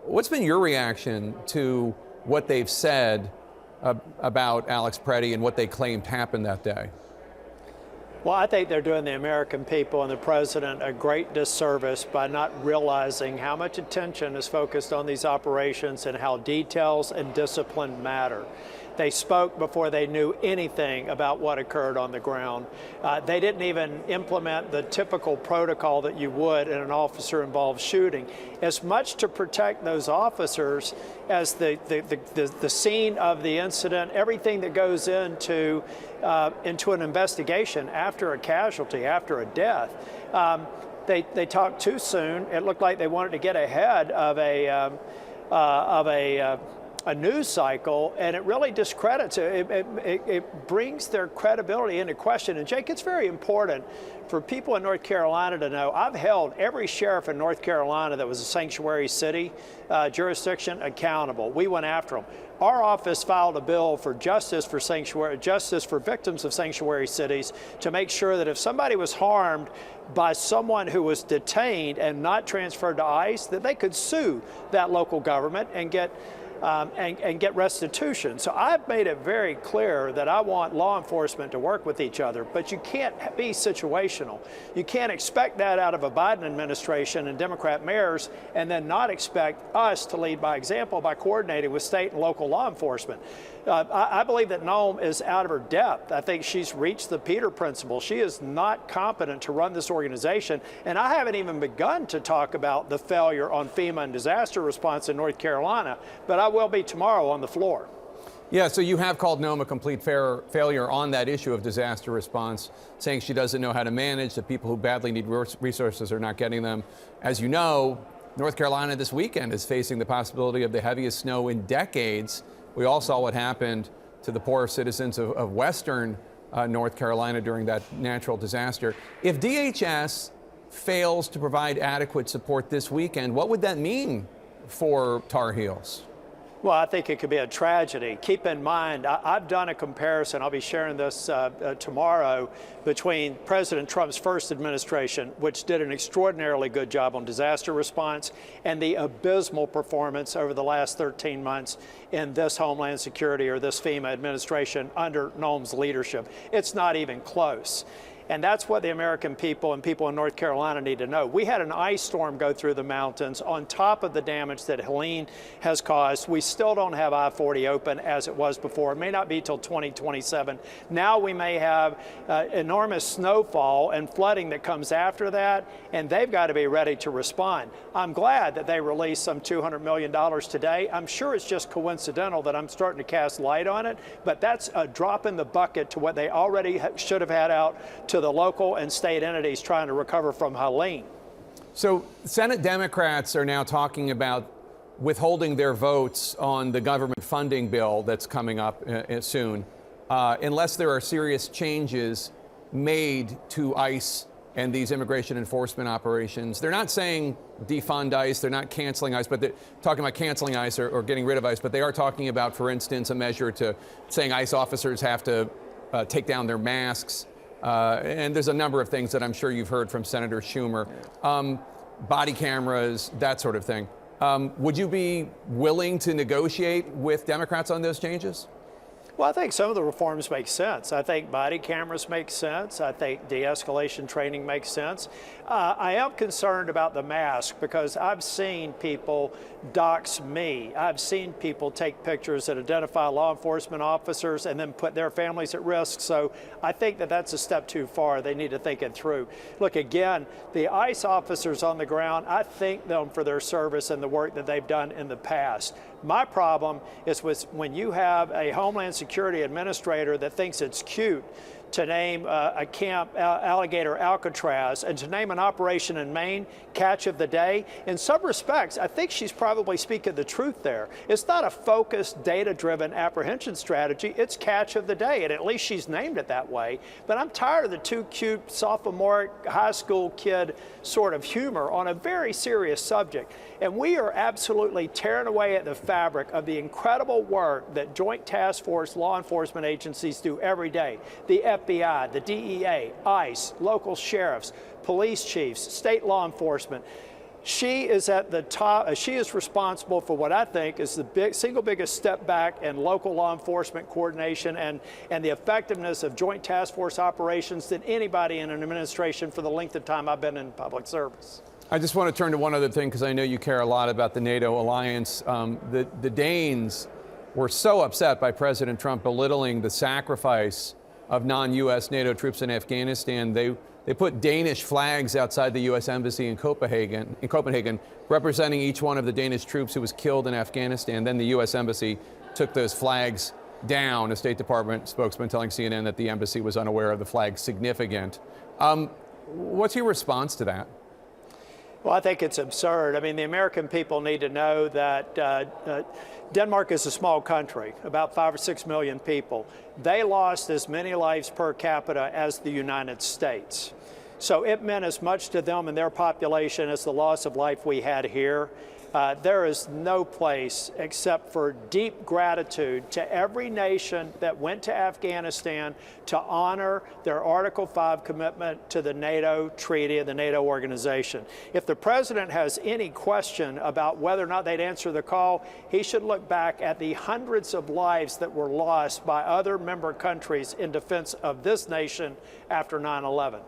What's been your reaction to what they've said about Alex Pretti and what they claimed happened that day? Well, I think they're doing the American people and the president a great disservice by not realizing how much attention is focused on these operations and how details and discipline matter. They spoke before they knew anything about what occurred on the ground. They didn't even implement the typical protocol that you would in an officer-involved shooting, as much to protect those officers as the scene of the incident, everything that goes into an investigation after a casualty, after a death. They talked too soon. It looked like they wanted to get ahead of a news cycle, and it really discredits it. It brings their credibility into question. And Jake, it's very important for people in North Carolina to know, I've held every sheriff in North Carolina that was a sanctuary city jurisdiction accountable. We went after them. Our office filed a bill for justice for victims of sanctuary cities to make sure that if somebody was harmed by someone who was detained and not transferred to ICE, that they could sue that local government and get restitution. So I've made it very clear that I want law enforcement to work with each other, but you can't be situational. You can't expect that out of a Biden administration and Democrat mayors and then not expect us to lead by example by coordinating with state and local law enforcement. I believe that Thom is out of her depth. I think she's reached the Peter principle. She is not competent to run this organization, and I haven't even begun to talk about the failure on FEMA and disaster response in North Carolina, but I will be tomorrow on the floor. Yeah, so you have called Thom a complete failure on that issue of disaster response, saying she doesn't know how to manage, that people who badly need resources are not getting them. As you know, North Carolina this weekend is facing the possibility of the heaviest snow in decades. We all saw what happened to the poor citizens of Western North Carolina during that natural disaster. If DHS fails to provide adequate support this weekend, what would that mean for Tar Heels? Well, I think it could be a tragedy. Keep in mind, I've done a comparison, I'll be sharing this tomorrow, between President Trump's first administration, which did an extraordinarily good job on disaster response, and the abysmal performance over the last 13 months in this Homeland Security or this FEMA administration under Thom's leadership. It's not even close. And that's what the American people and people in North Carolina need to know. We had an ice storm go through the mountains on top of the damage that Helene has caused. We still don't have I-40 open as it was before. It may not be till 2027. Now we may have enormous snowfall and flooding that comes after that, and they've got to be ready to respond. I'm glad that they released some $200 million today. I'm sure it's just coincidental that I'm starting to cast light on it, but that's a drop in the bucket to what they already should have had out to the local and state entities trying to recover from Helene. So Senate Democrats are now talking about withholding their votes on the government funding bill that's coming up soon, unless there are serious changes made to ICE and these immigration enforcement operations. They're not saying defund ICE, they're not canceling ICE, but they're talking about canceling ICE or getting rid of ICE, but they are talking about, for instance, a measure to saying ICE officers have to take down their masks. And there's a number of things that I'm sure you've heard from Senator Schumer. Body cameras, that sort of thing. Would you be willing to negotiate with Democrats on those changes? Well, I think some of the reforms make sense. I think body cameras make sense. I think de-escalation training makes sense. I am concerned about the mask because I've seen people dox me. I've seen people take pictures that identify law enforcement officers and then put their families at risk. So I think that that's a step too far. They need to think it through. Look, again, the ICE officers on the ground, I thank them for their service and the work that they've done in the past. My problem is when you have a Homeland Security administrator that thinks it's cute to name a camp Alligator Alcatraz and to name an operation in Maine Catch of the Day. In some respects, I think she's probably speaking the truth there. It's not a focused, data-driven apprehension strategy. It's Catch of the Day, and at least she's named it that way. But I'm tired of the too cute sophomoric high school kid sort of humor on a very serious subject. And we are absolutely tearing away at the fabric of the incredible work that Joint Task Force law enforcement agencies do every day. The FBI, the DEA, ICE, local sheriffs, police chiefs, state law enforcement. She is at the top. She is responsible for what I think is the single biggest step back in local law enforcement coordination and the effectiveness of joint task force operations than anybody in an administration for the length of time I've been in public service. I just want to turn to one other thing because I know you care a lot about the NATO alliance. The Danes were so upset by President Trump belittling the sacrifice of non-U.S. NATO troops in Afghanistan. They put Danish flags outside the U.S. Embassy in Copenhagen, representing each one of the Danish troops who was killed in Afghanistan. Then the U.S. Embassy took those flags down, a State Department spokesman telling CNN that the embassy was unaware of the flag's significance. What's your response to that? Well, I think it's absurd. I mean, the American people need to know that Denmark is a small country, about 5 or 6 million people. They lost as many lives per capita as the United States. So it meant as much to them and their population as the loss of life we had here. There is no place except for deep gratitude to every nation that went to Afghanistan to honor their Article 5 commitment to the NATO treaty and the NATO organization. If the president has any question about whether or not they'd answer the call, he should look back at the hundreds of lives that were lost by other member countries in defense of this nation after 9/11.